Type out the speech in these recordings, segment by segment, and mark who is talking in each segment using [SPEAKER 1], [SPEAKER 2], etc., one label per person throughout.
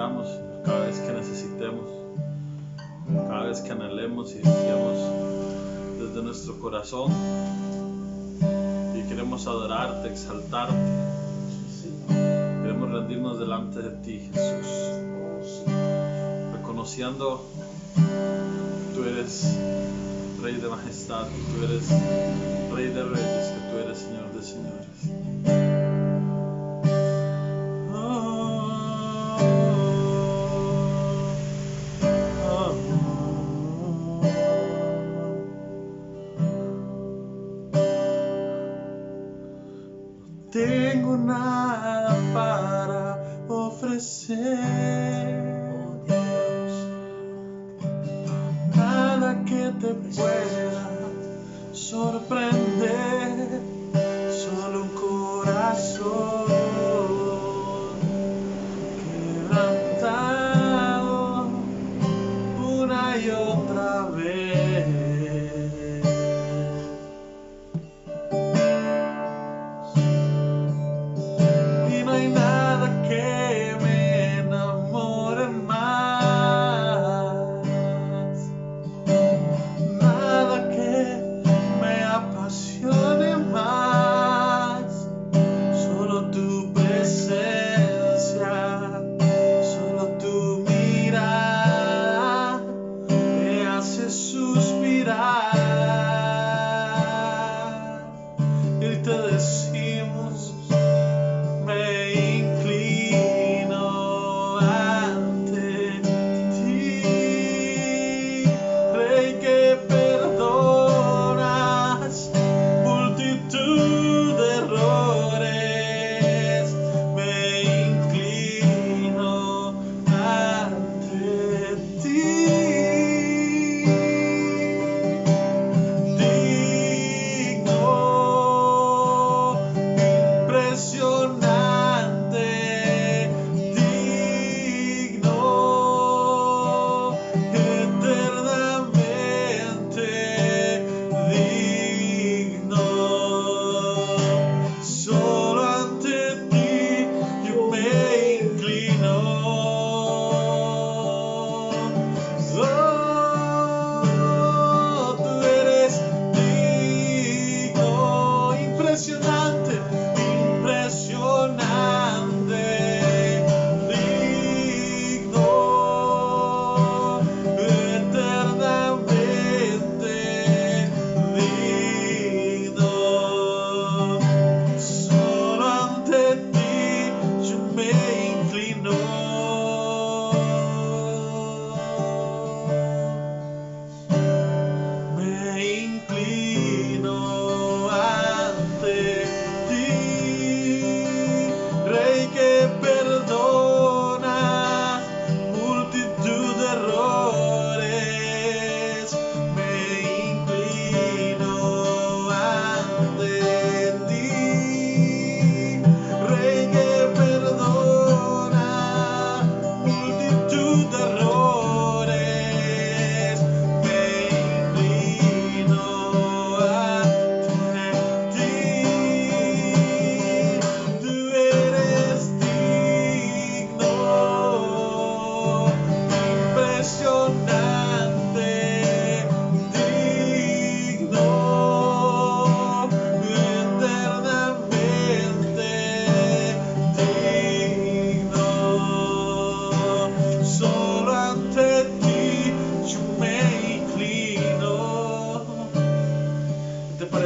[SPEAKER 1] queramos, cada vez que necesitemos, cada vez que anhelemos y deseemos desde nuestro corazón y queremos adorarte, exaltarte. Queremos rendirnos delante de ti, Jesús, reconociendo que tú eres Rey de majestad, que tú eres Rey de reyes, que tú eres Señor de señores. Tengo nada para ofrecer, nada que te pueda sorprender, solo un corazón quebrantado una y otra vez.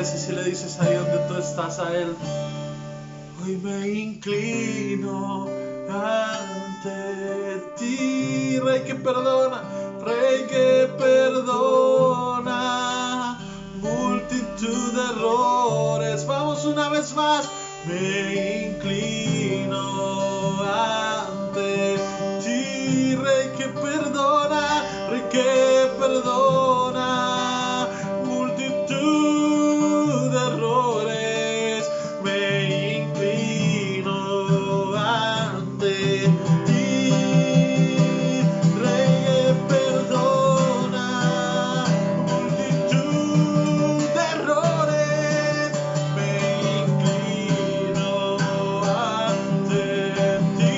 [SPEAKER 1] Si le dices ahí donde tú estás a Él, hoy me inclino ante ti, Rey que perdona, multitud de errores. Vamos una vez más, me inclino ante ti, Rey que perdona, multitud de errores, me inclino ante ti, Rey que perdona, multitud de errores, me inclino ante ti.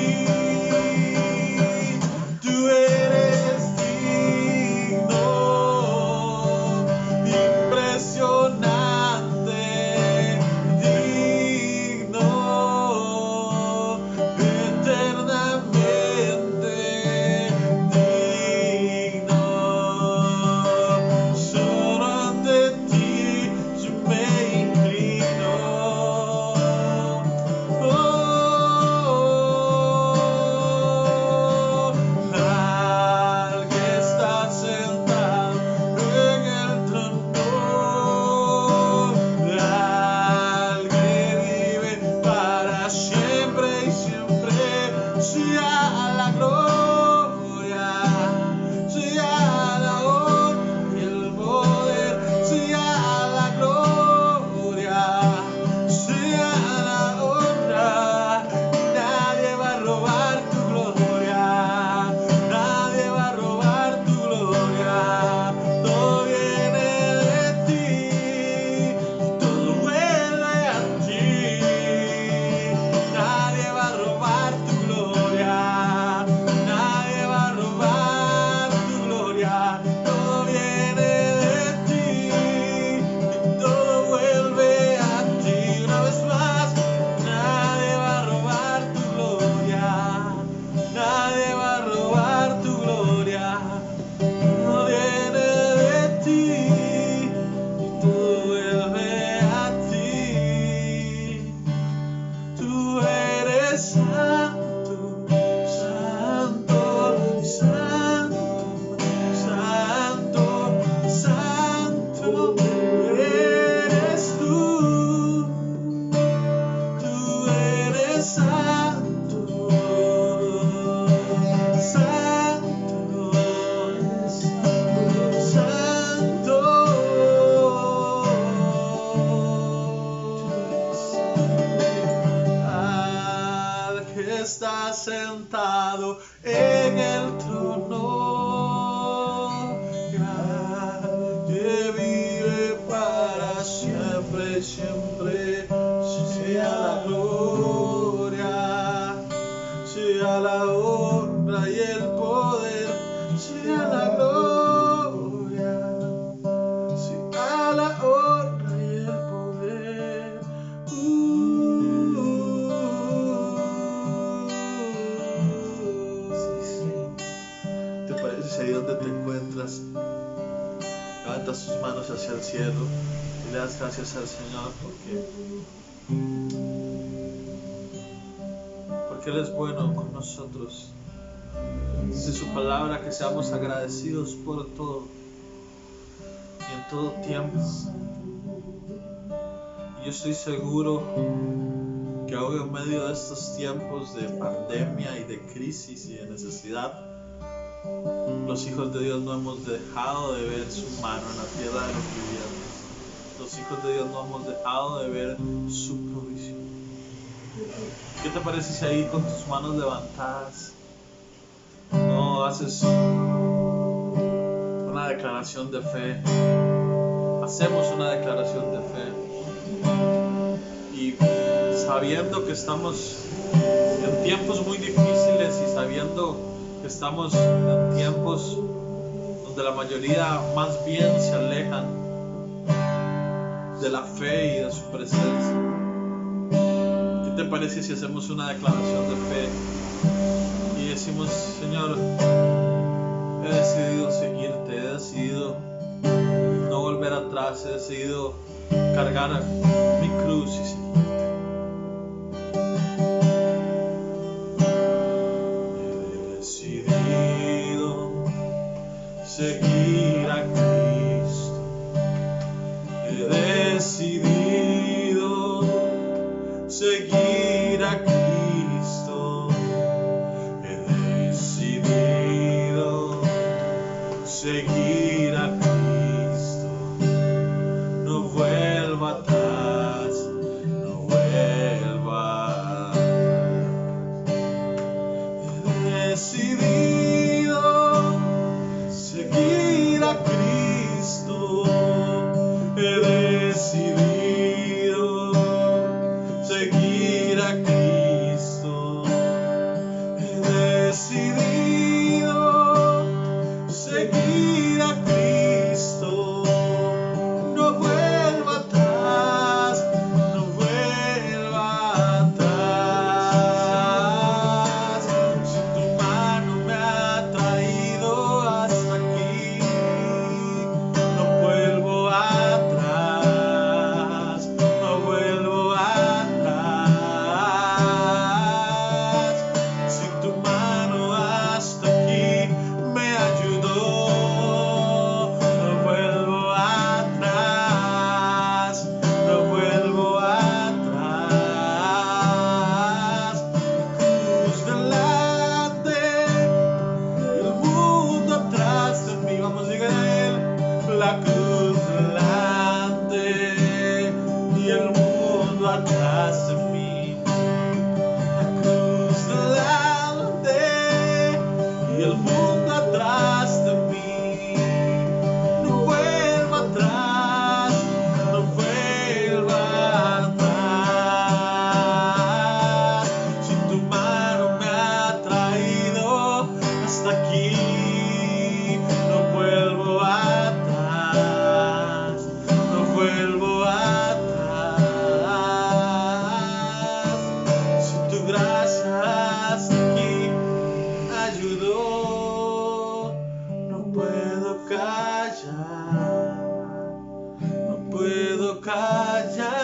[SPEAKER 1] está sentado en el trono, que vive para siempre, siempre. Sea la gloria, sea la honra y el poder, sea la gloria, sea la honra y el poder. ¿Te parece ahí donde te encuentras? Levanta sus manos hacia el cielo y le das gracias al Señor porque Él es bueno con nosotros. Dice su palabra que seamos agradecidos por todo y en todo tiempo. Y yo estoy seguro que aún en medio de estos tiempos de pandemia y de crisis y de necesidad, los hijos de Dios no hemos dejado de ver su mano en la tierra de los vivientes. Los hijos de Dios no hemos dejado de ver su provisión. ¿Qué te parece si ahí con tus manos levantadas no haces una declaración de fe? Hacemos una declaración de fe y sabiendo que estamos en tiempos muy difíciles y sabiendo que estamos en tiempos donde la mayoría más bien se alejan de la fe y de su presencia. ¿Qué te parece si hacemos una declaración de fe y decimos: Señor, he decidido seguirte, he decidido no volver atrás, he decidido cargar mi cruz y seguirte? Seguir a Cristo, he decidido seguir a Cristo, he decidido seguir a Cristo, no vuelvo atrás, no vuelvo atrás, he decidido seguir a Cristo, he decidido seguir a Cristo, he decidido seguir a Cristo, no vuelvo atrás, no vuelvo atrás. Si tu mano me ha traído hasta aquí, no vuelvo atrás, no vuelvo atrás. Si tu mano hasta aquí me ayudó, no vuelvo atrás, no vuelvo atrás. Cruz delante, el mundo atrás de mí. Vamos, digan a él: la cruz delante y el mundo atrás de mí. La cruz delante y el mundo atrás de mí. No vuelvo atrás, no vuelvo atrás. Si tu mano me ha traído hasta aquí, no vuelvo atrás, no vuelvo atrás. Si tu gracia hasta aquí ayudó, no puedo callar, no puedo callar.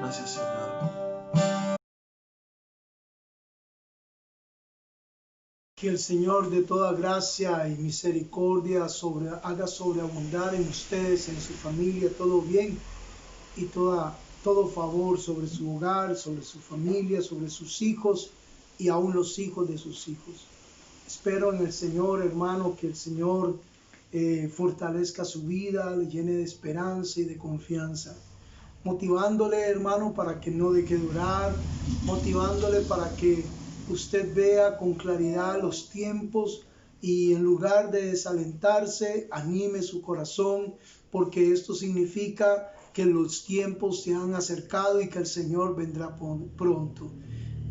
[SPEAKER 1] Gracias, Señor.
[SPEAKER 2] Que el Señor de toda gracia y misericordia haga sobreabundar en ustedes, en su familia, todo bien y todo favor sobre su hogar, sobre su familia, sobre sus hijos y aún los hijos de sus hijos. Espero en el Señor, hermano, que el Señor fortalezca su vida, le llene de esperanza y de confianza. motivándole, hermano, para que no deje de orar, motivándole para que usted vea con claridad los tiempos y en lugar de desalentarse, anime su corazón, porque esto significa que los tiempos se han acercado y que el Señor vendrá pronto.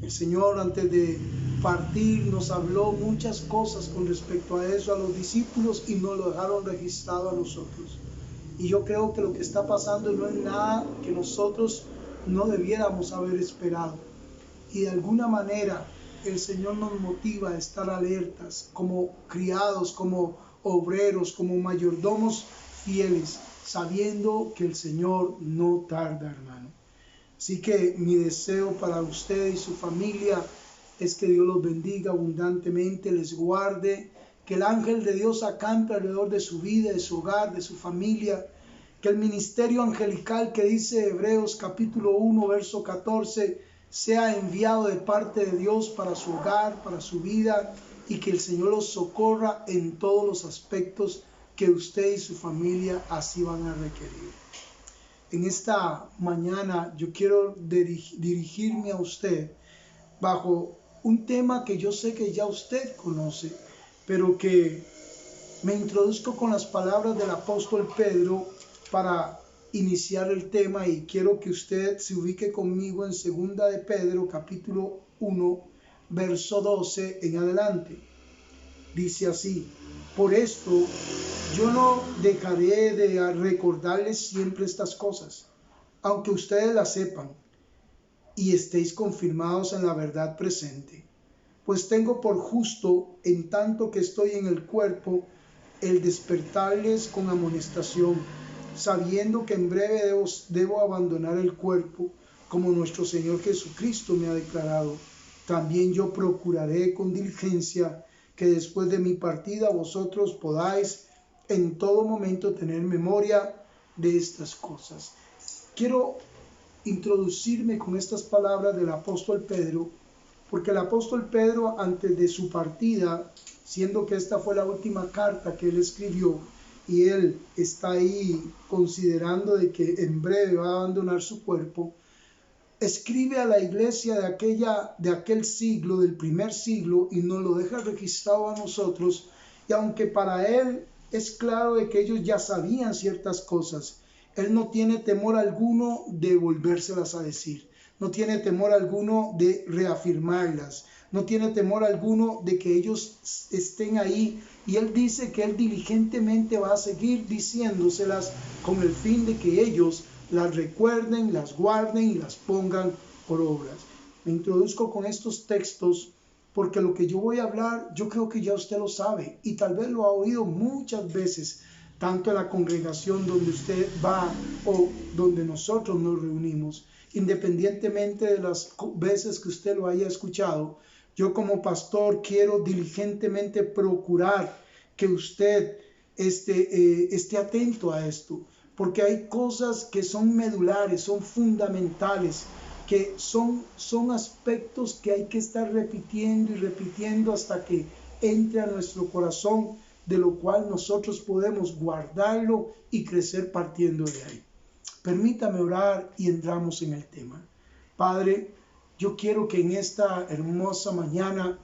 [SPEAKER 2] El Señor, antes de partir, nos habló muchas cosas con respecto a eso a los discípulos y nos lo dejaron registrado a nosotros. Y yo creo que lo que está pasando no es nada que nosotros no debiéramos haber esperado. Y de alguna manera el Señor nos motiva a estar alertas como criados, como obreros, como mayordomos fieles, sabiendo que el Señor no tarda, hermano. Así que mi deseo para usted y su familia es que Dios los bendiga abundantemente, les guarde, que el ángel de Dios acampe alrededor de su vida, de su hogar, de su familia, que el ministerio angelical que dice Hebreos capítulo 1, verso 14, sea enviado de parte de Dios para su hogar, para su vida, y que el Señor los socorra en todos los aspectos que usted y su familia así van a requerir. En esta mañana yo quiero dirigirme a usted bajo un tema que yo sé que ya usted conoce, pero que me introduzco con las palabras del apóstol Pedro para iniciar el tema, y quiero que usted se ubique conmigo en 2 de Pedro capítulo 1 verso 12 en adelante. Dice así: por esto yo no dejaré de recordarles siempre estas cosas, aunque ustedes las sepan y estéis confirmados en la verdad presente. Pues tengo por justo, en tanto que estoy en el cuerpo, el despertarles con amonestación, sabiendo que en breve debo abandonar el cuerpo, como nuestro Señor Jesucristo me ha declarado. También yo procuraré con diligencia que después de mi partida vosotros podáis en todo momento tener memoria de estas cosas. Quiero introducirme con estas palabras del apóstol Pedro, porque el apóstol Pedro, antes de su partida, siendo que esta fue la última carta que él escribió, y él está ahí considerando de que en breve va a abandonar su cuerpo, escribe a la iglesia de aquel siglo, del primer siglo, y nos lo deja registrado a nosotros. Y aunque para él es claro de que ellos ya sabían ciertas cosas, él no tiene temor alguno de volvérselas a decir, no tiene temor alguno de reafirmarlas, no tiene temor alguno de que ellos estén ahí, y él dice que él diligentemente va a seguir diciéndoselas con el fin de que ellos las recuerden, las guarden y las pongan por obras. Me introduzco con estos textos porque lo que yo voy a hablar, yo creo que ya usted lo sabe y tal vez lo ha oído muchas veces, tanto en la congregación donde usted va o donde nosotros nos reunimos. Independientemente de las veces que usted lo haya escuchado, yo como pastor quiero diligentemente procurar que usted esté atento a esto, porque hay cosas que son medulares, son fundamentales, que son aspectos que hay que estar repitiendo y repitiendo hasta que entre a nuestro corazón, de lo cual nosotros podemos guardarlo y crecer partiendo de ahí. Permítame orar y entramos en el tema. Padre, yo quiero que en esta hermosa mañana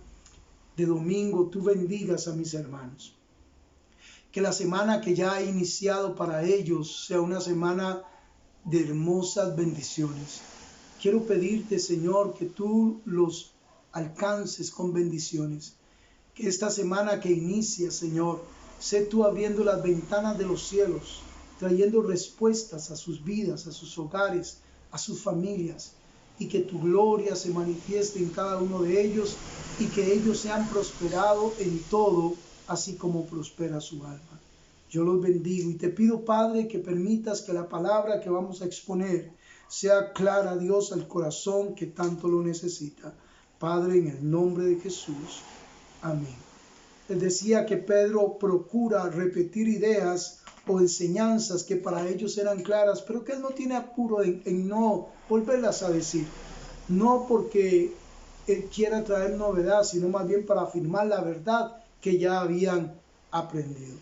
[SPEAKER 2] de domingo tú bendigas a mis hermanos. Que la semana que ya ha iniciado para ellos sea una semana de hermosas bendiciones. Quiero pedirte, Señor, que tú los alcances con bendiciones. Que esta semana que inicia, Señor, sé tú abriendo las ventanas de los cielos, trayendo respuestas a sus vidas, a sus hogares, a sus familias, y que tu gloria se manifieste en cada uno de ellos y que ellos sean prosperados en todo, así como prospera su alma. Yo los bendigo y te pido, Padre, que permitas que la palabra que vamos a exponer sea clara, Dios, al corazón que tanto lo necesita. Padre, en el nombre de Jesús. Amén. Les decía que Pedro procura repetir ideas o enseñanzas que para ellos eran claras, pero que él no tiene apuro en no volverlas a decir. No porque él quiera traer novedad, sino más bien para afirmar la verdad que ya habían aprendido.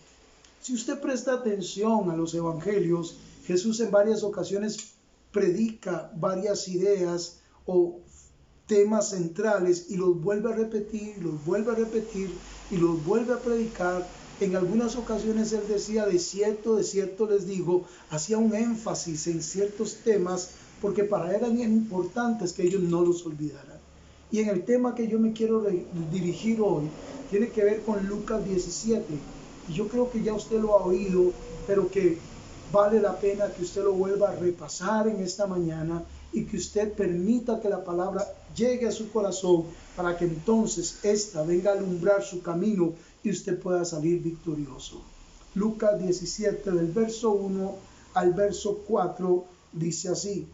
[SPEAKER 2] Si usted presta atención a los evangelios, Jesús en varias ocasiones predica varias ideas o temas centrales y los vuelve a repetir, los vuelve a repetir y los vuelve a predicar. En algunas ocasiones él decía, de cierto les digo, hacía un énfasis en ciertos temas porque para él eran importantes que ellos no los olvidaran. Y en el tema que yo me quiero dirigir hoy, tiene que ver con Lucas 17. Y yo creo que ya usted lo ha oído, pero que vale la pena que usted lo vuelva a repasar en esta mañana y que usted permita que la palabra llegue a su corazón para que entonces ésta venga a alumbrar su camino y usted pueda salir victorioso. Lucas 17, del verso 1 al verso 4, dice así.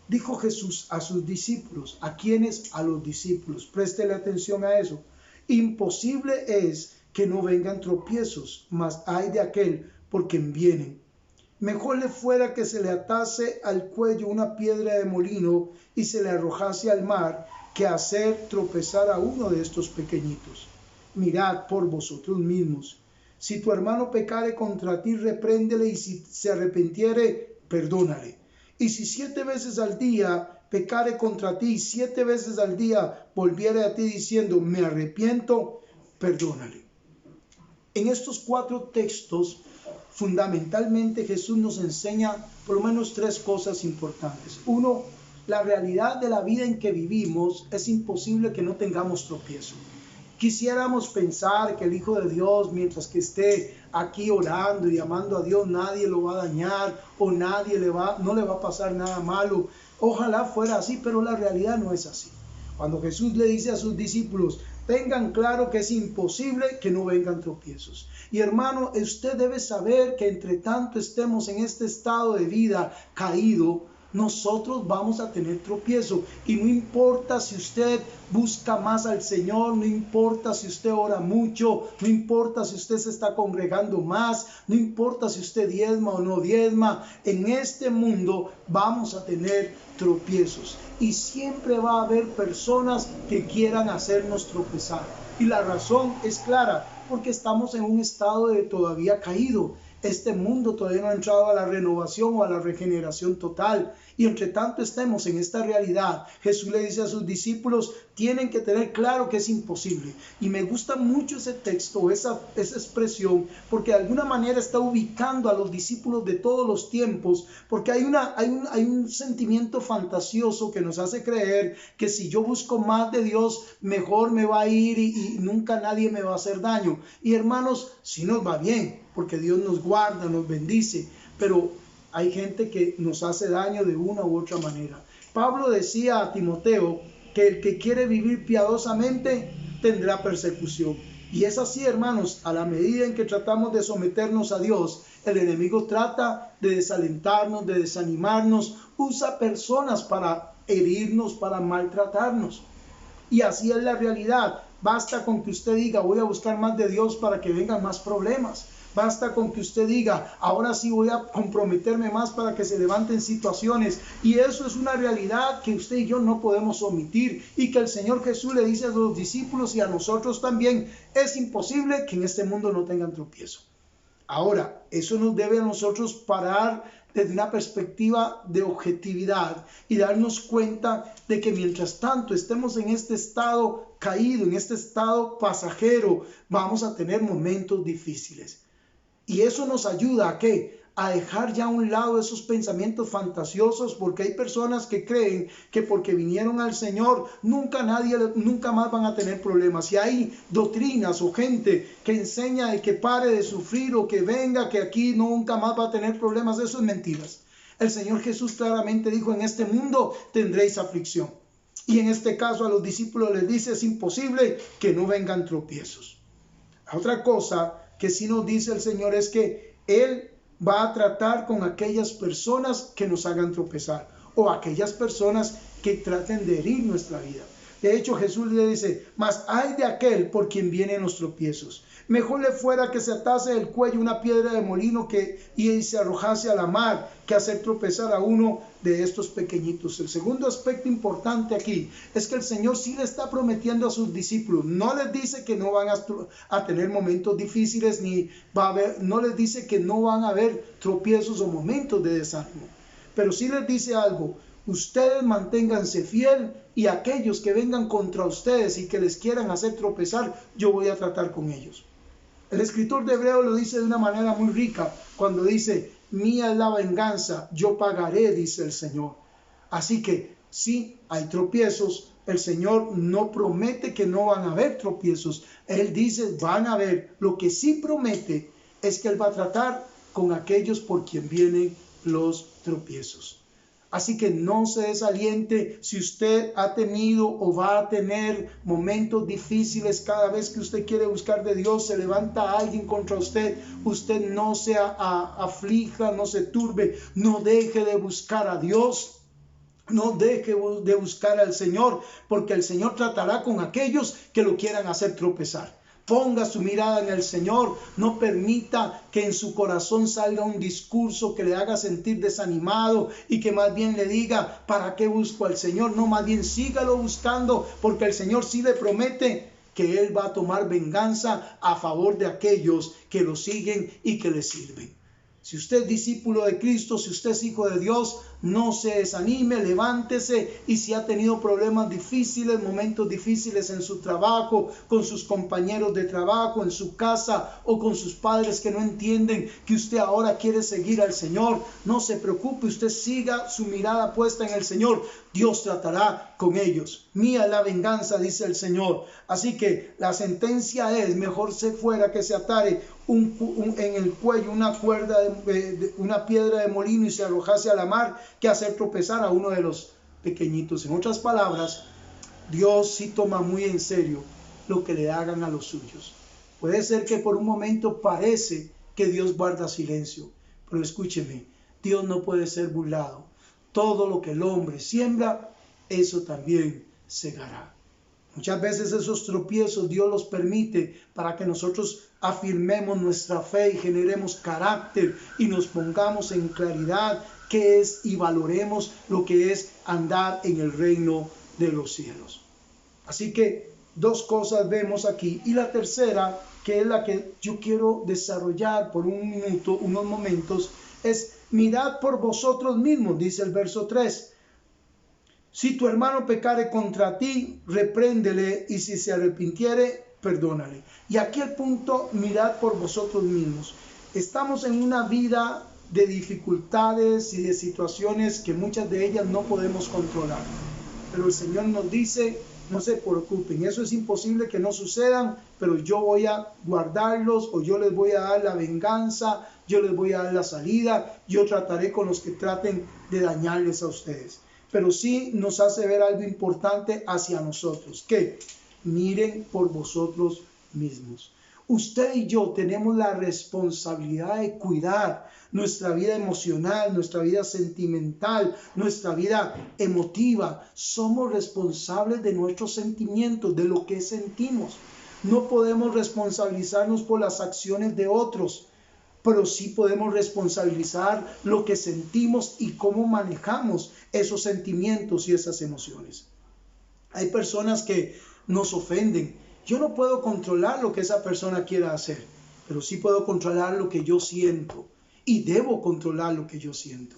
[SPEAKER 2] Dijo Jesús a sus discípulos. ¿A quiénes? A los discípulos. Préstele atención a eso. Imposible es que no vengan tropiezos, mas hay de aquel por quien vienen. Mejor le fuera que se le atase al cuello una piedra de molino y se le arrojase al mar, que hacer tropezar a uno de estos pequeñitos. Mirad por vosotros mismos. Si tu hermano pecare contra ti, repréndele, y si se arrepintiere, perdónale. Y si 7 veces al día pecare contra ti, 7 veces al día volviere a ti diciendo, me arrepiento, perdónale. En estos 4 textos, fundamentalmente Jesús nos enseña por lo menos 3 cosas importantes. 1, la realidad de la vida en que vivimos es imposible que no tengamos tropiezo. Quisiéramos pensar que el Hijo de Dios, mientras que esté aquí orando y amando a Dios, nadie lo va a dañar o no le va a pasar nada malo. Ojalá fuera así, pero la realidad no es así. Cuando Jesús le dice a sus discípulos, tengan claro que es imposible que no vengan tropiezos. Y hermano, usted debe saber que entre tanto estemos en este estado de vida caído, nosotros vamos a tener tropiezo. Y no importa si usted busca más al Señor, no importa si usted ora mucho, no importa si usted se está congregando más, no importa si usted diezma o no diezma, en este mundo vamos a tener tropiezos. Y siempre va a haber personas que quieran hacernos tropezar. Y la razón es clara, porque estamos en un estado de todavía caído. Este mundo todavía no ha entrado a la renovación o a la regeneración total. Y entre tanto estemos en esta realidad, Jesús le dice a sus discípulos, tienen que tener claro que es imposible. Y me gusta mucho ese texto, esa expresión, porque de alguna manera está ubicando a los discípulos de todos los tiempos, porque hay un sentimiento fantasioso que nos hace creer que si yo busco más de Dios, mejor me va a ir y nunca nadie me va a hacer daño. Y hermanos, sí nos va bien, porque Dios nos guarda, nos bendice, pero hay gente que nos hace daño de una u otra manera. Pablo decía a Timoteo que el que quiere vivir piadosamente tendrá persecución. Y es así, hermanos, a la medida en que tratamos de someternos a Dios, el enemigo trata de desalentarnos, de desanimarnos, usa personas para herirnos, para maltratarnos. Y así es la realidad. Basta con que usted diga, voy a buscar más de Dios para que vengan más problemas. Basta con que usted diga, ahora sí voy a comprometerme más para que se levanten situaciones. Y eso es una realidad que usted y yo no podemos omitir. Y que el Señor Jesús le dice a los discípulos y a nosotros también, es imposible que en este mundo no tengan tropiezo. Ahora, eso nos debe a nosotros parar desde una perspectiva de objetividad y darnos cuenta de que mientras tanto estemos en este estado caído, en este estado pasajero, vamos a tener momentos difíciles. Y eso nos ayuda ¿a qué? A dejar ya a un lado esos pensamientos fantasiosos, porque hay personas que creen que porque vinieron al Señor nunca más van a tener problemas. Y hay doctrinas o gente que enseña de que pare de sufrir o que venga, que aquí nunca más va a tener problemas. Eso es mentiras. El Señor Jesús claramente dijo, en este mundo tendréis aflicción. Y en este caso a los discípulos les dice, es imposible que no vengan tropiezos. Otra cosa que sí nos dice el Señor es que Él va a tratar con aquellas personas que nos hagan tropezar o aquellas personas que traten de herir nuestra vida. De hecho, Jesús le dice, mas hay de aquel por quien vienen los tropiezos. Mejor le fuera que se atase del cuello una piedra de molino y se arrojase a la mar, que hacer tropezar a uno de estos pequeñitos. El segundo aspecto importante aquí es que el Señor sí le está prometiendo a sus discípulos. No les dice que no van a tener momentos difíciles, no les dice que no van a haber tropiezos o momentos de desánimo. Pero sí les dice algo: ustedes manténganse fiel, y aquellos que vengan contra ustedes y que les quieran hacer tropezar, yo voy a tratar con ellos. El escritor de Hebreo lo dice de una manera muy rica cuando dice: mía es la venganza, yo pagaré, dice el Señor. Así que sí, hay tropiezos. El Señor no promete que no van a haber tropiezos. Él dice: van a haber. Lo que sí promete es que Él va a tratar con aquellos por quien vienen los tropiezos. Así que no se desaliente. Si usted ha tenido o va a tener momentos difíciles, cada vez que usted quiere buscar de Dios, se levanta alguien contra usted, usted no se aflija, no se turbe, no deje de buscar a Dios. No deje de buscar al Señor, porque el Señor tratará con aquellos que lo quieran hacer tropezar. Ponga su mirada en el Señor. No permita que en su corazón salga un discurso que le haga sentir desanimado y que más bien le diga: ¿para qué busco al Señor? No, más bien sígalo buscando, porque el Señor sí le promete que Él va a tomar venganza a favor de aquellos que lo siguen y que le sirven. Si usted es discípulo de Cristo, si usted es hijo de Dios, no se desanime, levántese. Y si ha tenido problemas difíciles, momentos difíciles en su trabajo, con sus compañeros de trabajo, en su casa, o con sus padres que no entienden que usted ahora quiere seguir al Señor, no se preocupe, usted siga su mirada puesta en el Señor. Dios tratará con ellos. Mía es la venganza, dice el Señor. Así que la sentencia es: mejor se fuera que se atare en el cuello una cuerda, una piedra de molino, y se arrojase a la mar, que hacer tropezar a uno de los pequeñitos. En otras palabras, Dios sí toma muy en serio lo que le hagan a los suyos. Puede ser que por un momento parece que Dios guarda silencio, pero escúcheme, Dios no puede ser burlado. Todo lo que el hombre siembra, eso también segará. Muchas veces esos tropiezos Dios los permite para que nosotros afirmemos nuestra fe y generemos carácter y nos pongamos en claridad qué es y valoremos lo que es andar en el reino de los cielos. Así que dos cosas vemos aquí, y la tercera, que es la que yo quiero desarrollar por un minuto, unos momentos, es: mirad por vosotros mismos, dice el verso 3. Si tu hermano pecare contra ti, repréndele, y si se arrepintiere, perdónale. Y aquí el punto: mirad por vosotros mismos. Estamos en una vida de dificultades y de situaciones que muchas de ellas no podemos controlar. Pero el Señor nos dice: no se preocupen, eso es imposible que no sucedan, pero yo voy a guardarlos, o yo les voy a dar la venganza, yo les voy a dar la salida, yo trataré con los que traten de dañarles a ustedes. Pero sí nos hace ver algo importante hacia nosotros, que miren por vosotros mismos. Usted y yo tenemos la responsabilidad de cuidar nuestra vida emocional, nuestra vida sentimental, nuestra vida emotiva. Somos responsables de nuestros sentimientos, de lo que sentimos. No podemos responsabilizarnos por las acciones de otros, pero sí podemos responsabilizar lo que sentimos y cómo manejamos esos sentimientos y esas emociones. Hay personas que nos ofenden. Yo no puedo controlar lo que esa persona quiera hacer, pero sí puedo controlar lo que yo siento, y debo controlar lo que yo siento.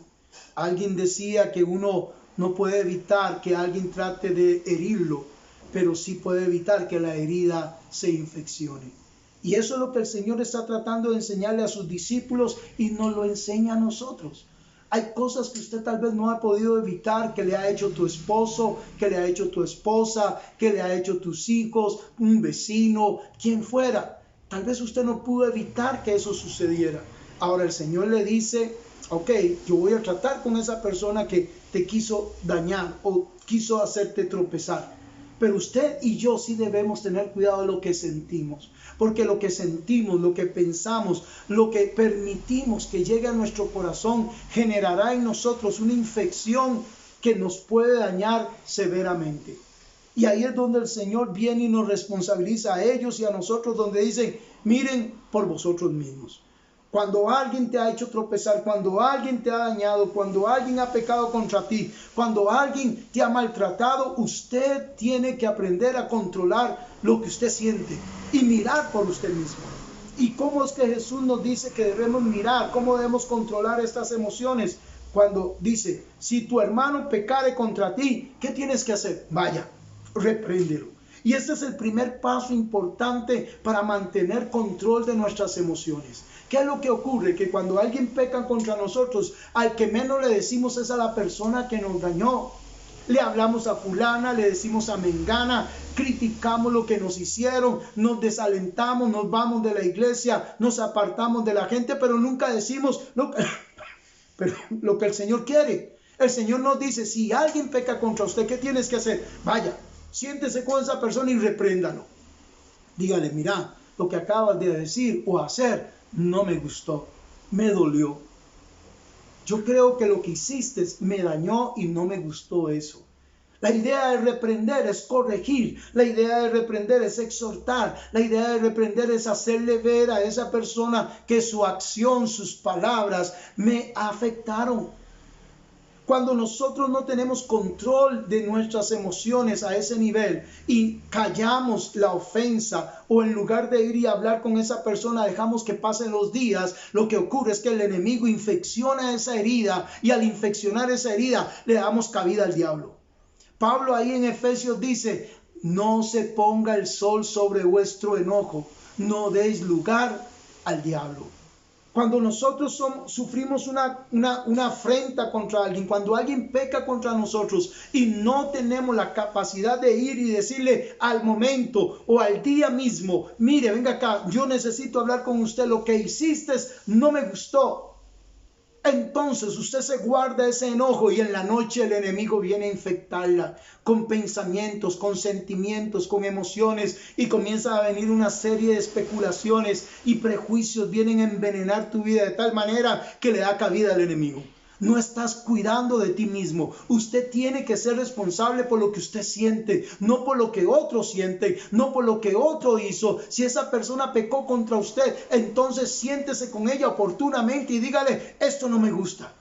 [SPEAKER 2] Alguien decía que uno no puede evitar que alguien trate de herirlo, pero sí puede evitar que la herida se infeccione. Y eso es lo que el Señor está tratando de enseñarle a sus discípulos, y nos lo enseña a nosotros. Hay cosas que usted tal vez no ha podido evitar, que le ha hecho tu esposo, que le ha hecho tu esposa, que le ha hecho tus hijos, un vecino, quien fuera. Tal vez usted no pudo evitar que eso sucediera. Ahora el Señor le dice: ok, yo voy a tratar con esa persona que te quiso dañar o quiso hacerte tropezar. Pero usted y yo sí debemos tener cuidado de lo que sentimos, porque lo que sentimos, lo que pensamos, lo que permitimos que llegue a nuestro corazón, generará en nosotros una infección que nos puede dañar severamente. Y ahí es donde el Señor viene y nos responsabiliza a ellos y a nosotros, donde dicen: miren por vosotros mismos. Cuando alguien te ha hecho tropezar, cuando alguien te ha dañado, cuando alguien ha pecado contra ti, cuando alguien te ha maltratado, usted tiene que aprender a controlar lo que usted siente y mirar por usted mismo. ¿Y cómo es que Jesús nos dice que debemos mirar? ¿Cómo debemos controlar estas emociones? Cuando dice, si tu hermano pecare contra ti, ¿qué tienes que hacer? Vaya, repréndelo. Y este es el primer paso importante para mantener control de nuestras emociones. ¿Qué es lo que ocurre? Que cuando alguien peca contra nosotros, al que menos le decimos es a la persona que nos dañó. Le hablamos a fulana, le decimos a mengana, criticamos lo que nos hicieron, nos desalentamos, nos vamos de la iglesia, nos apartamos de la gente, pero nunca decimos lo que el Señor quiere. El Señor nos dice, si alguien peca contra usted, ¿qué tienes que hacer? Vaya, siéntese con esa persona y repréndalo. Dígale, mira, lo que acabas de decir o hacer no me gustó, me dolió. Yo creo que lo que hiciste me dañó y no me gustó eso. La idea de reprender es corregir. La idea de reprender es exhortar. La idea de reprender es hacerle ver a esa persona que su acción, sus palabras me afectaron. Cuando nosotros no tenemos control de nuestras emociones a ese nivel y callamos la ofensa o en lugar de ir y hablar con esa persona dejamos que pasen los días, lo que ocurre es que el enemigo infecciona esa herida y al infeccionar esa herida le damos cabida al diablo. Pablo ahí en Efesios dice, no se ponga el sol sobre vuestro enojo, no deis lugar al diablo. Cuando nosotros sufrimos una afrenta contra alguien, cuando alguien peca contra nosotros y no tenemos la capacidad de ir y decirle al momento o al día mismo, mire, venga acá, yo necesito hablar con usted, lo que hiciste no me gustó. Entonces usted se guarda ese enojo y en la noche el enemigo viene a infectarla con pensamientos, con sentimientos, con emociones y comienza a venir una serie de especulaciones y prejuicios, vienen a envenenar tu vida de tal manera que le da cabida al enemigo. No estás cuidando de ti mismo. Usted tiene que ser responsable por lo que usted siente, no por lo que otro siente, no por lo que otro hizo. Si esa persona pecó contra usted, entonces siéntese con ella oportunamente y dígale, esto no me gusta.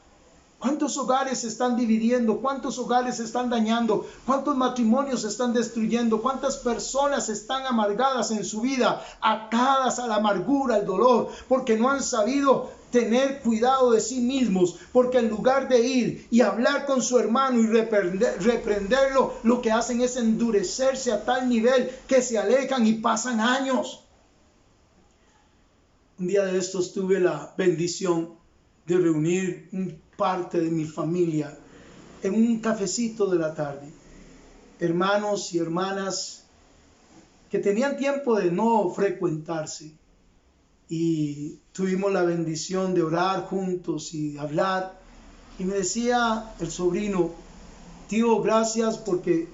[SPEAKER 2] ¿Cuántos hogares se están dividiendo? ¿Cuántos hogares se están dañando? ¿Cuántos matrimonios se están destruyendo? ¿Cuántas personas están amargadas en su vida, atadas a la amargura, al dolor, porque no han sabido tener cuidado de sí mismos? Porque en lugar de ir y hablar con su hermano y reprenderlo, lo que hacen es endurecerse a tal nivel que se alejan y pasan años. Un día de estos tuve la bendición de reunir parte de mi familia en un cafecito de la tarde. Hermanos y hermanas que tenían tiempo de no frecuentarse y tuvimos la bendición de orar juntos y hablar. Y me decía el sobrino, tío, gracias porque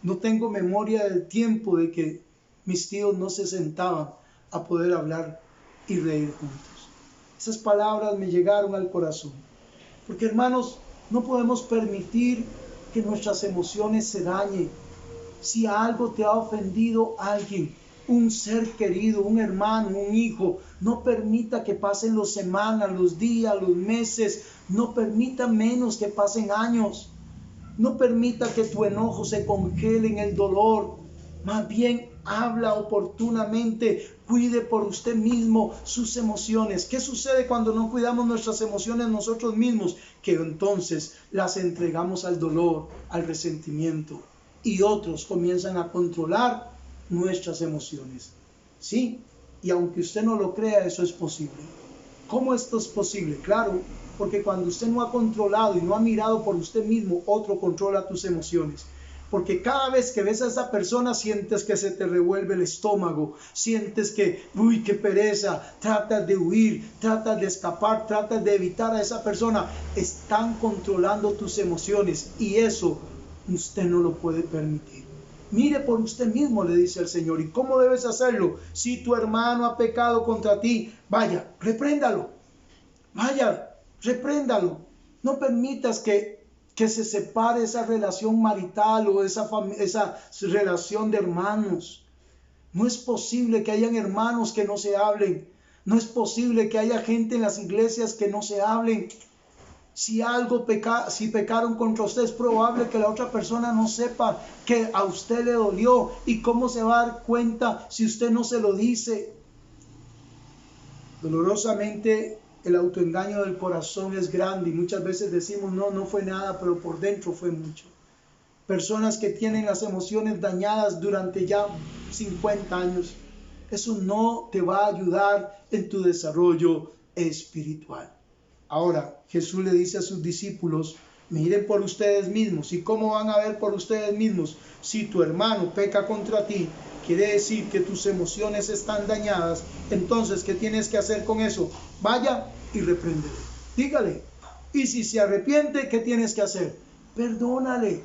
[SPEAKER 2] no tengo memoria del tiempo de que mis tíos no se sentaban a poder hablar y reír juntos. Esas palabras me llegaron al corazón. Porque hermanos, no podemos permitir que nuestras emociones se dañen. Si algo te ha ofendido alguien, un ser querido, un hermano, un hijo, no permita que pasen las semanas, los días, los meses, no permita menos que pasen años. No permita que tu enojo se congele en el dolor. Más bien, habla oportunamente, cuide por usted mismo sus emociones. ¿Qué sucede cuando no cuidamos nuestras emociones nosotros mismos? Que entonces las entregamos al dolor, al resentimiento y otros comienzan a controlar nuestras emociones. Sí, y aunque usted no lo crea, eso es posible. ¿Cómo esto es posible? Claro, porque cuando usted no ha controlado y no ha mirado por usted mismo, otro controla tus emociones. Porque cada vez que ves a esa persona sientes que se te revuelve el estómago, sientes que, uy, qué pereza, tratas de huir, tratas de escapar, tratas de evitar a esa persona. Están controlando tus emociones y eso usted no lo puede permitir. Mire por usted mismo, le dice el Señor. ¿Y cómo debes hacerlo? Si tu hermano ha pecado contra ti, vaya, repréndalo. Vaya, repréndalo. No permitas que se separe esa relación marital o esa relación de hermanos. No es posible que hayan hermanos que no se hablen. No es posible que haya gente en las iglesias que no se hablen. Si pecaron contra usted, es probable que la otra persona no sepa que a usted le dolió. ¿Y cómo se va a dar cuenta si usted no se lo dice? Dolorosamente, El autoengaño del corazón es grande y muchas veces decimos, no fue nada, pero por dentro fue mucho. Personas que tienen las emociones dañadas durante ya 50 años. Eso no te va a ayudar en tu desarrollo espiritual. Ahora, Jesús le dice a sus discípulos, miren por ustedes mismos. ¿Y cómo van a ver por ustedes mismos? Si tu hermano peca contra ti, quiere decir que tus emociones están dañadas. Entonces, ¿qué tienes que hacer con eso? Vaya y repréndele. Dígale. Y si se arrepiente, ¿qué tienes que hacer? Perdónale.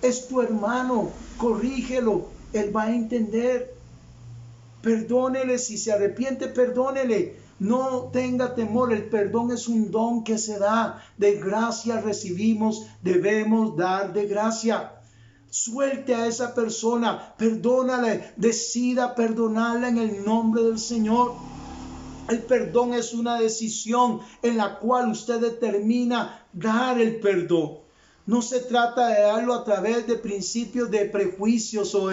[SPEAKER 2] Es tu hermano. Corrígelo. Él va a entender. Perdónele. Si se arrepiente, perdónele. No tenga temor, el perdón es un don que se da. De gracia recibimos, debemos dar de gracia. Suelte a esa persona, perdónale, decida perdonarla en el nombre del Señor. El perdón es una decisión en la cual usted determina dar el perdón. No se trata de darlo a través de principios de prejuicios o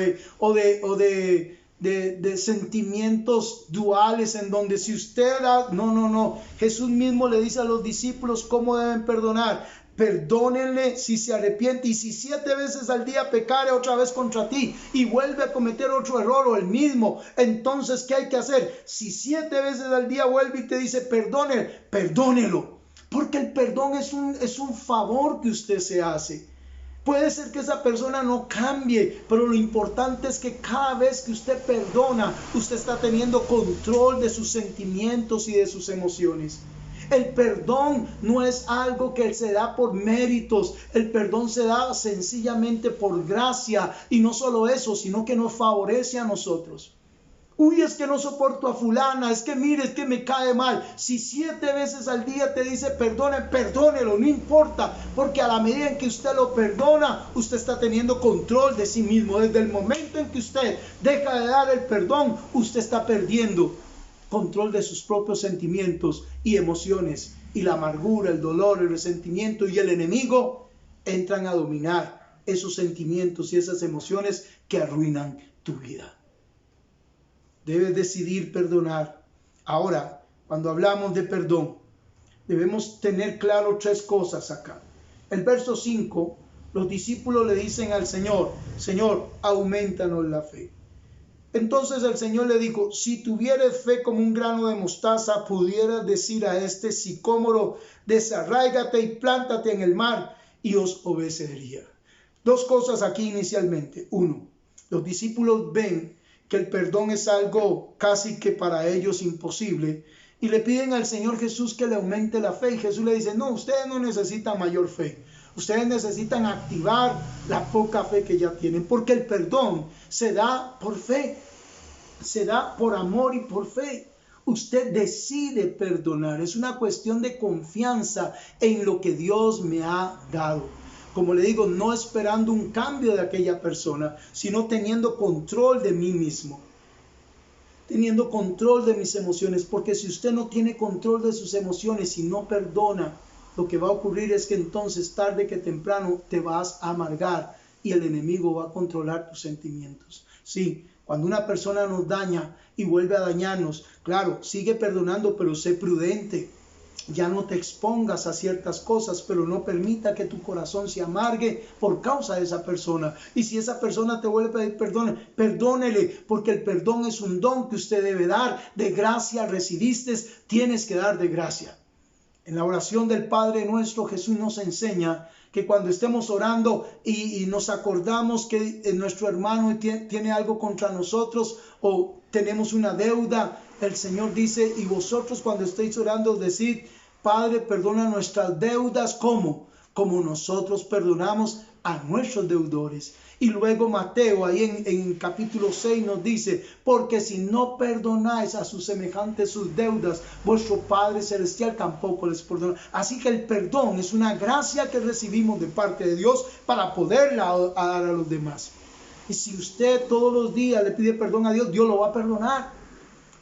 [SPEAKER 2] de sentimientos duales en donde si usted da, no. Jesús mismo le dice a los discípulos cómo deben perdonar. Perdónenle si se arrepiente, y si 7 veces al día pecare otra vez contra ti y vuelve a cometer otro error o el mismo, entonces ¿qué hay que hacer? Si 7 veces al día vuelve y te dice perdónelo, porque el perdón es un favor que usted se hace. Puede ser que esa persona no cambie, pero lo importante es que cada vez que usted perdona, usted está teniendo control de sus sentimientos y de sus emociones. El perdón no es algo que se da por méritos. El perdón se da sencillamente por gracia. Y no solo eso, sino que nos favorece a nosotros. Uy, es que no soporto a fulana, es que mire, es que me cae mal. Si 7 veces al día te dice perdónelo, no importa. Porque a la medida en que usted lo perdona, usted está teniendo control de sí mismo. Desde el momento en que usted deja de dar el perdón, usted está perdiendo control de sus propios sentimientos y emociones, y la amargura, el dolor, el resentimiento y el enemigo entran a dominar esos sentimientos y esas emociones que arruinan tu vida. Debes decidir perdonar. Ahora, cuando hablamos de perdón, debemos tener claro 3 cosas acá. El verso 5, los discípulos le dicen al Señor, aumentanos la fe. Entonces el Señor le dijo, si tuvieres fe como un grano de mostaza, pudieras decir a este sicómoro, desarráigate y plántate en el mar, y os obedecería. 2 cosas aquí inicialmente. 1, los discípulos ven que el perdón es algo casi que para ellos imposible, y le piden al Señor Jesús que le aumente la fe, y Jesús le dice, no, ustedes no necesitan mayor fe. Ustedes necesitan activar la poca fe que ya tienen, porque el perdón se da por fe, se da por amor y por fe. Usted decide perdonar, es una cuestión de confianza en lo que Dios me ha dado. Como le digo, no esperando un cambio de aquella persona, sino teniendo control de mí mismo, teniendo control de mis emociones, porque si usted no tiene control de sus emociones y no perdona, lo que va a ocurrir es que entonces tarde que temprano te vas a amargar y el enemigo va a controlar tus sentimientos. Sí, cuando una persona nos daña y vuelve a dañarnos, claro, sigue perdonando, pero sé prudente. Ya no te expongas a ciertas cosas, pero no permita que tu corazón se amargue por causa de esa persona. Y si esa persona te vuelve a pedir perdón, perdónele, porque el perdón es un don que usted debe dar. De gracia recibiste, tienes que dar de gracia. En la oración del Padre Nuestro, Jesús nos enseña que cuando estemos orando y nos acordamos que nuestro hermano tiene algo contra nosotros o tenemos una deuda, el Señor dice, y vosotros cuando estéis orando, decid, Padre, perdona nuestras deudas, ¿cómo? Como nosotros perdonamos a nuestros deudores. Y luego Mateo, ahí en capítulo 6 nos dice, porque si no perdonáis a sus semejantes sus deudas, vuestro Padre Celestial tampoco les perdona. Así que el perdón es una gracia que recibimos de parte de Dios para poderla dar a los demás. Y si usted todos los días le pide perdón a Dios, Dios lo va a perdonar.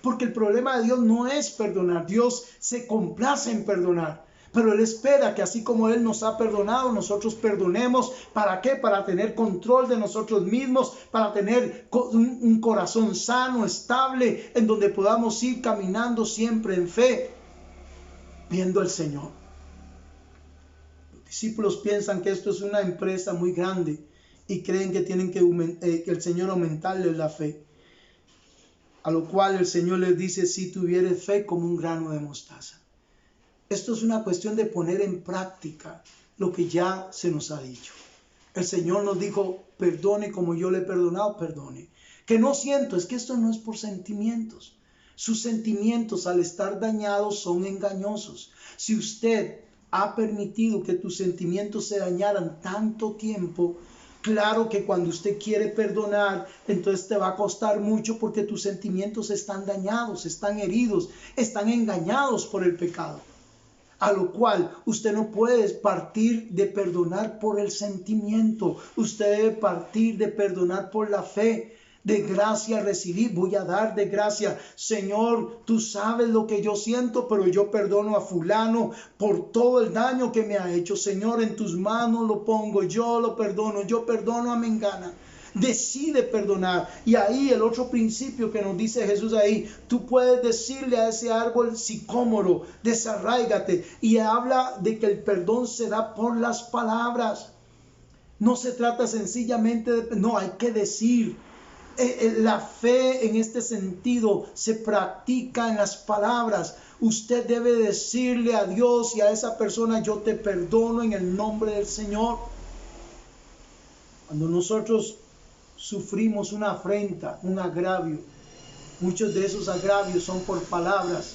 [SPEAKER 2] Porque el problema de Dios no es perdonar. Dios se complace en perdonar. Pero Él espera que así como Él nos ha perdonado, nosotros perdonemos. ¿Para qué? Para tener control de nosotros mismos, para tener un corazón sano, estable, en donde podamos ir caminando siempre en fe. viendo al Señor. Los discípulos piensan que esto es una empresa muy grande y creen que tienen que el Señor aumentarles la fe. A lo cual el Señor les dice, si tuvieres fe como un grano de mostaza. Esto es una cuestión de poner en práctica lo que ya se nos ha dicho. El Señor nos dijo, perdone como yo le he perdonado, perdone. Que no siento, es que esto no es por sentimientos. Sus sentimientos al estar dañados son engañosos. Si usted ha permitido que tus sentimientos se dañaran tanto tiempo, claro que cuando usted quiere perdonar, entonces te va a costar mucho porque tus sentimientos están dañados, están heridos, están engañados por el pecado. A lo cual usted no puede partir de perdonar por el sentimiento. Usted debe partir de perdonar por la fe. De gracia recibí, voy a dar de gracia. Señor, tú sabes lo que yo siento, pero yo perdono a fulano por todo el daño que me ha hecho. Señor, en tus manos lo pongo, yo lo perdono, yo perdono a Mengana. Decide perdonar. Y ahí el otro principio que nos dice Jesús ahí, tú puedes decirle a ese árbol sicómoro, desarráigate. Y habla de que el perdón se da por las palabras. No se trata sencillamente de, no, hay que decir. La fe en este sentido se practica en las palabras. Usted debe decirle a Dios y a esa persona, yo te perdono en el nombre del Señor. Cuando nosotros sufrimos una afrenta, un agravio, muchos de esos agravios son por palabras.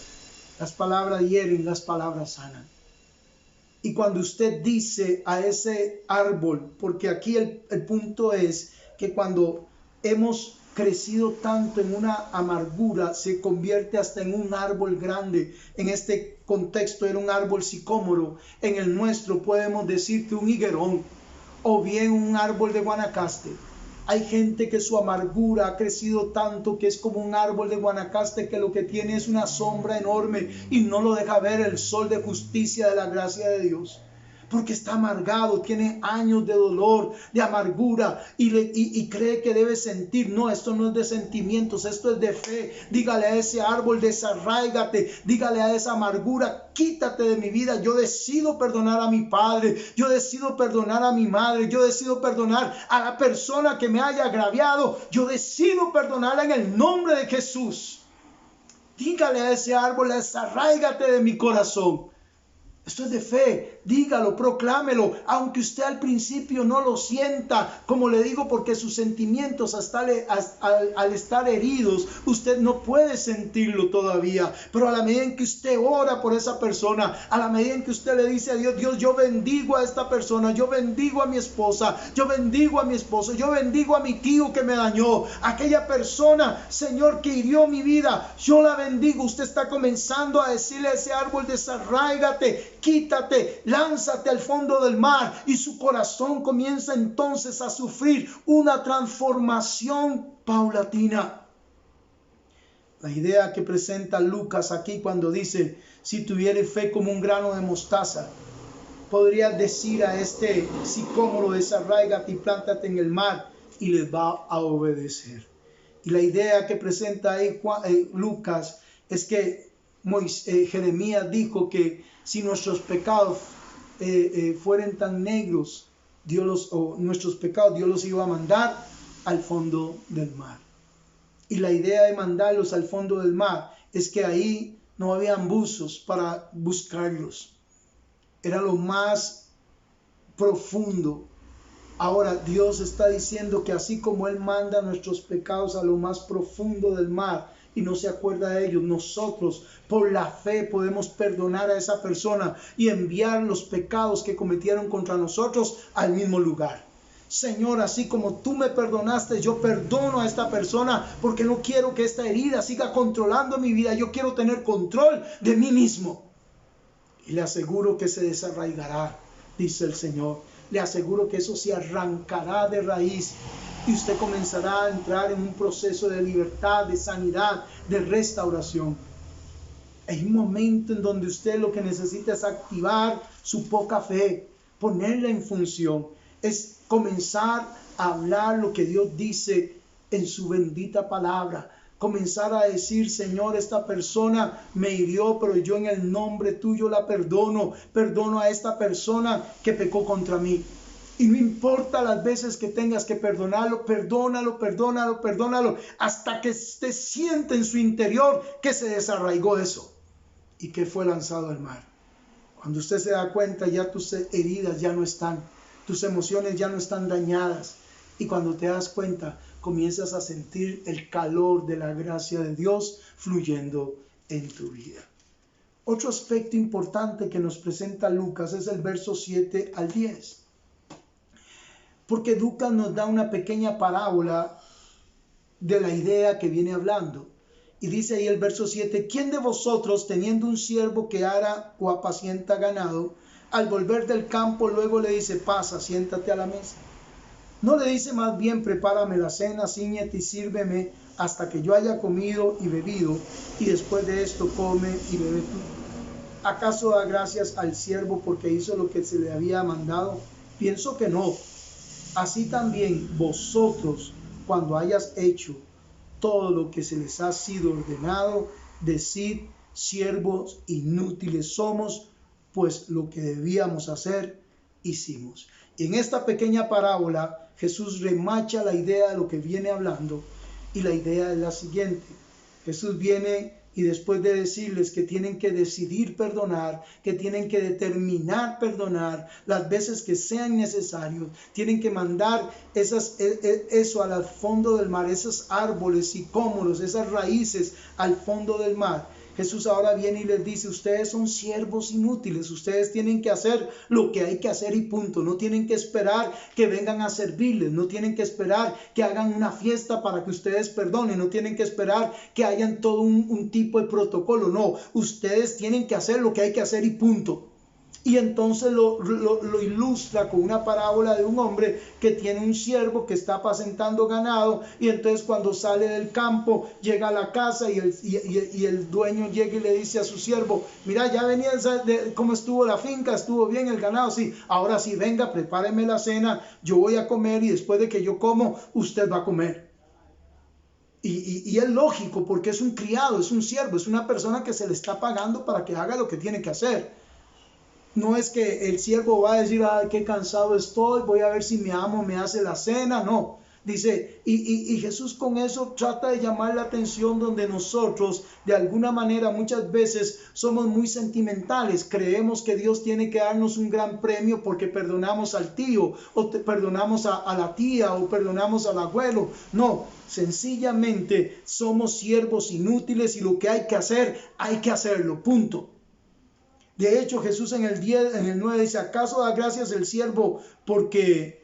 [SPEAKER 2] Las palabras hieren, las palabras sanan. Y cuando usted dice a ese árbol, porque aquí el punto es que cuando hemos crecido tanto en una amargura, se convierte hasta en un árbol grande. En este contexto era un árbol sicómoro. En el nuestro podemos decir que un higuerón o bien un árbol de Guanacaste. Hay gente que su amargura ha crecido tanto que es como un árbol de Guanacaste que lo que tiene es una sombra enorme y no lo deja ver el sol de justicia de la gracia de Dios. Porque está amargado, tiene años de dolor, de amargura y cree que debe sentir. No, esto no es de sentimientos, esto es de fe. Dígale a ese árbol, desarráigate. Dígale a esa amargura, quítate de mi vida. Yo decido perdonar a mi padre, yo decido perdonar a mi madre, yo decido perdonar a la persona que me haya agraviado. Yo decido perdonarla en el nombre de Jesús. Dígale a ese árbol, desarráigate de mi corazón. Esto es de fe, dígalo, proclámelo, aunque usted al principio no lo sienta, como le digo, porque sus sentimientos al estar heridos, usted no puede sentirlo todavía, pero a la medida en que usted ora por esa persona, a la medida en que usted le dice a Dios, Dios, yo bendigo a esta persona, yo bendigo a mi esposa, yo bendigo a mi esposo, yo bendigo a mi tío que me dañó, aquella persona, Señor, que hirió mi vida, yo la bendigo. Usted está comenzando a decirle a ese árbol, desarráigate, quítate, lánzate al fondo del mar, y su corazón comienza entonces a sufrir una transformación paulatina. La idea que presenta Lucas aquí cuando dice, si tuviere fe como un grano de mostaza, podría decir a este sicómoro, desarráigate y plántate en el mar, y les va a obedecer. Y la idea que presenta ahí Lucas es que Jeremías dijo que si nuestros pecados fueran tan negros, nuestros pecados Dios los iba a mandar al fondo del mar. Y la idea de mandarlos al fondo del mar es que ahí no habían buzos para buscarlos. Era lo más profundo. Ahora Dios está diciendo que así como Él manda nuestros pecados a lo más profundo del mar y no se acuerda de ellos, nosotros por la fe podemos perdonar a esa persona y enviar los pecados que cometieron contra nosotros al mismo lugar. Señor, así como tú me perdonaste, yo perdono a esta persona porque no quiero que esta herida siga controlando mi vida. Yo quiero tener control de mí mismo. Y le aseguro que se desarraigará, dice el Señor. Le aseguro que eso se arrancará de raíz y usted comenzará a entrar en un proceso de libertad, de sanidad, de restauración. Hay un momento en donde usted lo que necesita es activar su poca fe, ponerla en función. Es comenzar a hablar lo que Dios dice en su bendita palabra. comenzar a decir: Señor, esta persona me hirió, pero yo en el nombre tuyo la perdono. Perdono a esta persona que pecó contra mí. Y no importa las veces que tengas que perdonarlo, perdónalo, perdónalo, perdónalo, hasta que te siente en su interior que se desarraigó eso y que fue lanzado al mar. Cuando usted se da cuenta, ya tus heridas ya no están, tus emociones ya no están dañadas. Y cuando te das cuenta, comienzas a sentir el calor de la gracia de Dios fluyendo en tu vida. Otro aspecto importante que nos presenta Lucas es el verso 7 al 10. Porque Lucas nos da una pequeña parábola de la idea que viene hablando. Y dice ahí el verso 7, ¿quién de vosotros, teniendo un siervo que ara o apacienta ganado, al volver del campo luego le dice: pasa, siéntate a la mesa? ¿No le dice más bien: prepárame la cena, cíñete y sírveme hasta que yo haya comido y bebido, y después de esto come y bebe tú? ¿Acaso da gracias al siervo porque hizo lo que se le había mandado? Pienso que no. Así también vosotros, cuando hayas hecho todo lo que se les ha sido ordenado, decid: siervos inútiles somos, pues lo que debíamos hacer, hicimos. Y en esta pequeña parábola, Jesús remacha la idea de lo que viene hablando, y la idea es la siguiente. Jesús viene y después de decirles que tienen que decidir perdonar, que tienen que determinar perdonar las veces que sean necesarios, tienen que mandar eso al fondo del mar, esos árboles sicómoros, esas raíces al fondo del mar. Jesús ahora viene y les dice: ustedes son siervos inútiles, ustedes tienen que hacer lo que hay que hacer y punto. No tienen que esperar que vengan a servirles, no tienen que esperar que hagan una fiesta para que ustedes perdonen, no tienen que esperar que hayan todo un tipo de protocolo. No, ustedes tienen que hacer lo que hay que hacer y punto. Y entonces lo ilustra con una parábola de un hombre que tiene un siervo que está apacentando ganado, y entonces cuando sale del campo llega a la casa y el dueño llega y le dice a su siervo: mira, ya venía cómo estuvo la finca, estuvo bien el ganado, sí, ahora sí, venga, prepáreme la cena, yo voy a comer y después de que yo como, usted va a comer. Y es lógico, porque es un criado, es un siervo, es una persona que se le está pagando para que haga lo que tiene que hacer. No es que el siervo va a decir: ay, qué cansado estoy, voy a ver si mi amo me hace la cena. No, dice, y Jesús con eso trata de llamar la atención, donde nosotros de alguna manera muchas veces somos muy sentimentales. Creemos que Dios tiene que darnos un gran premio porque perdonamos al tío, o perdonamos a la tía, o perdonamos al abuelo. No, sencillamente somos siervos inútiles, y lo que hay que hacer, hay que hacerlo, punto. De hecho, Jesús en el 9 dice: ¿acaso da gracias al siervo porque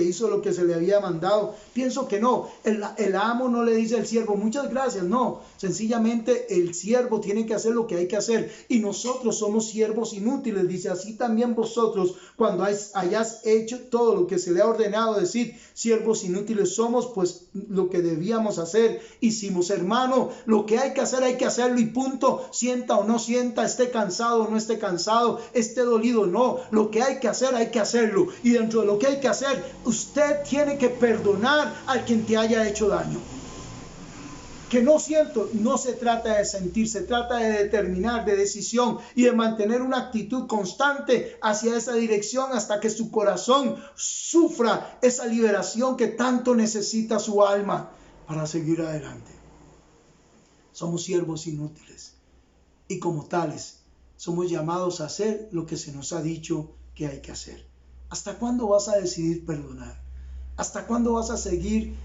[SPEAKER 2] hizo lo que se le había mandado? Pienso que no. El amo no le dice al siervo: muchas gracias. No, sencillamente el siervo tiene que hacer lo que hay que hacer, y nosotros somos siervos inútiles. Dice: así también vosotros, cuando hayas hecho todo lo que se le ha ordenado, decid: siervos inútiles somos, pues lo que debíamos hacer, hicimos. Hermano, lo que hay que hacer, hay que hacerlo y punto. Sienta o no sienta, esté cansado o no esté cansado, esté dolido o no, lo que hay que hacer, hay que hacerlo. Y dentro de lo que hay que hacer, usted tiene que perdonar al quien te haya hecho daño. Que no siento, no se trata de sentir, se trata de determinar, de decisión, y de mantener una actitud constante hacia esa dirección hasta que su corazón sufra esa liberación que tanto necesita su alma para seguir adelante. Somos siervos inútiles, y como tales somos llamados a hacer lo que se nos ha dicho que hay que hacer. ¿Hasta cuándo vas a decidir perdonar? ¿Hasta cuándo vas a seguir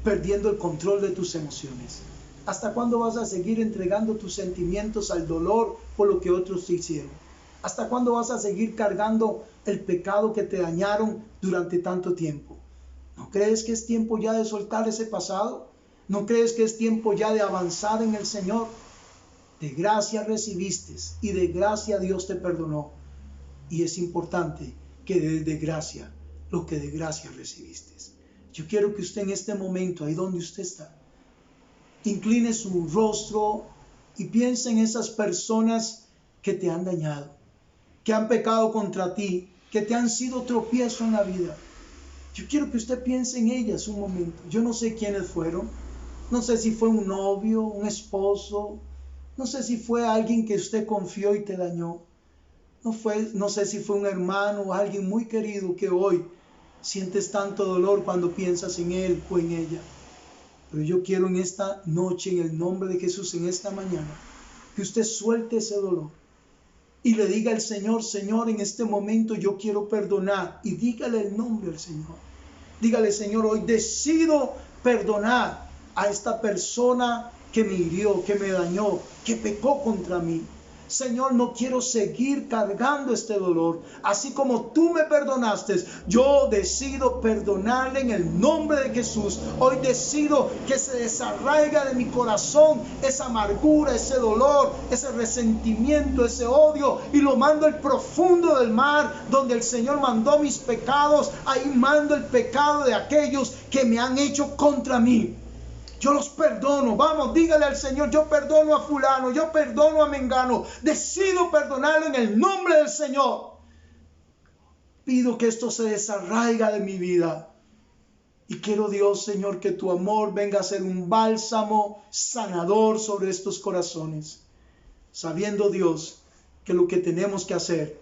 [SPEAKER 2] perdiendo el control de tus emociones? ¿Hasta cuándo vas a seguir entregando tus sentimientos al dolor por lo que otros te hicieron? ¿Hasta cuándo vas a seguir cargando el pecado que te dañaron durante tanto tiempo? ¿No crees que es tiempo ya de soltar ese pasado? ¿No crees que es tiempo ya de avanzar en el Señor? De gracia recibiste, y de gracia Dios te perdonó. Y es importante que des de gracia lo que de gracia recibiste. Yo quiero que usted en este momento, ahí donde usted está, incline su rostro y piense en esas personas que te han dañado, que han pecado contra ti, que te han sido tropiezo en la vida. Yo quiero que usted piense en ellas un momento. Yo no sé quiénes fueron, No sé si fue un novio, un esposo. No sé si fue alguien que usted confió y te dañó. No sé si fue un hermano o alguien muy querido que hoy sientes tanto dolor cuando piensas en él o en ella. Pero yo quiero en esta noche, en el nombre de Jesús, en esta mañana, que usted suelte ese dolor y le diga al Señor: Señor, en este momento yo quiero perdonar. Y dígale el nombre al Señor. Dígale: Señor, hoy decido perdonar a esta persona que me hirió, que me dañó, que pecó contra mí. Señor, no quiero seguir cargando este dolor. Así como tú me perdonaste, yo decido perdonarle en el nombre de Jesús. Hoy decido que se desarraiga de mi corazón esa amargura, ese dolor, ese resentimiento, ese odio, y lo mando al profundo del mar, donde el Señor mandó mis pecados. Ahí mando el pecado de aquellos que me han hecho contra mí. Yo los perdono. Vamos, dígale al Señor: yo perdono a fulano, yo perdono a mengano. Decido perdonarlo en el nombre del Señor. Pido que esto se desarraiga de mi vida. Y quiero, Dios, Señor, que tu amor venga a ser un bálsamo sanador sobre estos corazones. Sabiendo, Dios, que lo que tenemos que hacer,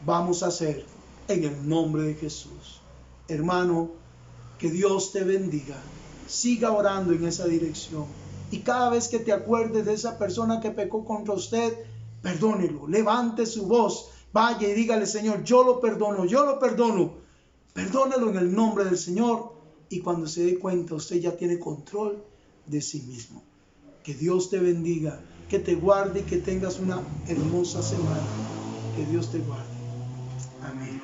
[SPEAKER 2] vamos a hacer en el nombre de Jesús. Hermano, que Dios te bendiga. Siga orando en esa dirección. Y cada vez que te acuerdes de esa persona que pecó contra usted, perdónelo. Levante su voz. Vaya y dígale: Señor, yo lo perdono, yo lo perdono. Perdónelo en el nombre del Señor. Y cuando se dé cuenta, usted ya tiene control de sí mismo. Que Dios te bendiga, que te guarde y que tengas una hermosa semana. Que Dios te guarde. Amén.